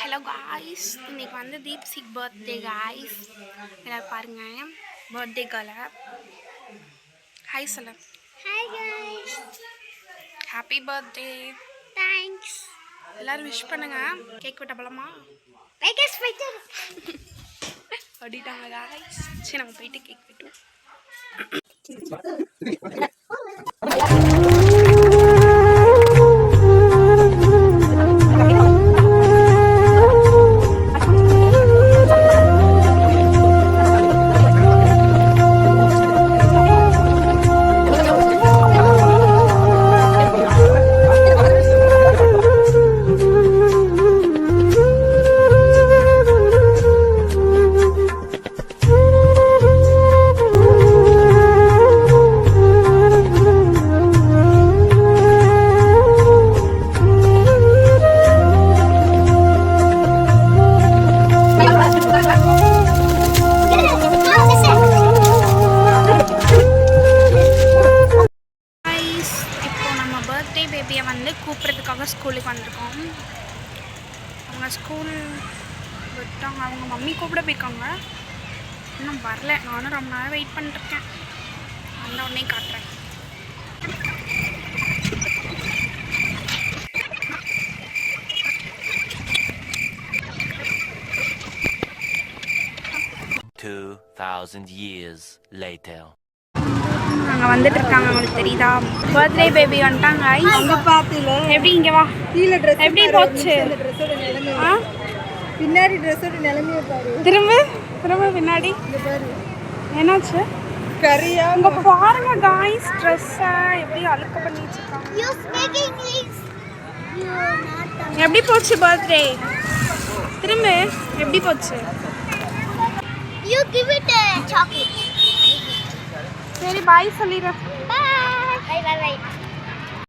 Hello guys, இன்னைக்கு வந்து தீப்சிக் birthday guys. எல்லாரும் பாருங்க, பர்த்டே கேர்ள். ஹாய் சொல்ல. Hi guys, happy birthday. Thanks. எல்லாரும் விஷ் பண்ணுங்க. கேக் வெட்ட போலாமா? வெகஸ் வெயிட்டர் ஓடிட்டாங்க காய்ஸ். சரி, நம்ம போயிட்டு கேக் வெட்டுவோம். பர்த்டே பேபியை வந்து கூப்பிட்றதுக்காக ஸ்கூலுக்கு வந்திருக்கோம். அவங்க ஸ்கூல் விட்டாங்க, அவங்க மம்மி கூப்பிட போயிருக்காங்க. இன்னும் வரல. நானும் ரொம்ப நேரம் வெயிட் பண்ணிட்டுருக்கேன். வந்த உடனே காட்டுறேன். அங்கே வந்துட்டு இருக்காங்க, அவங்களுக்கு தெரியுதா? பர்த்டே பேபி வந்துட்டாங்க. அங்க பாத்தில எப்படி இங்கே வா, கீழ Dress எப்படி போச்சு? பின்னாடி Dressோட நிலைமைய பாரு. திரும்ப பின்னாடி இங்க பாரு, என்னாச்சு? கரியா இங்க பாருங்க गाइस, Dress-ஐ எப்படி அழுக்க பண்ணி வச்சிருக்காங்க. You speak English. You not. எப்படி போச்சு பர்த்டே? திரும்ப எப்படி போச்சு? You give it a chocolate. சரி, பாய் சொல்லிடு. Bye. Bye bye bye.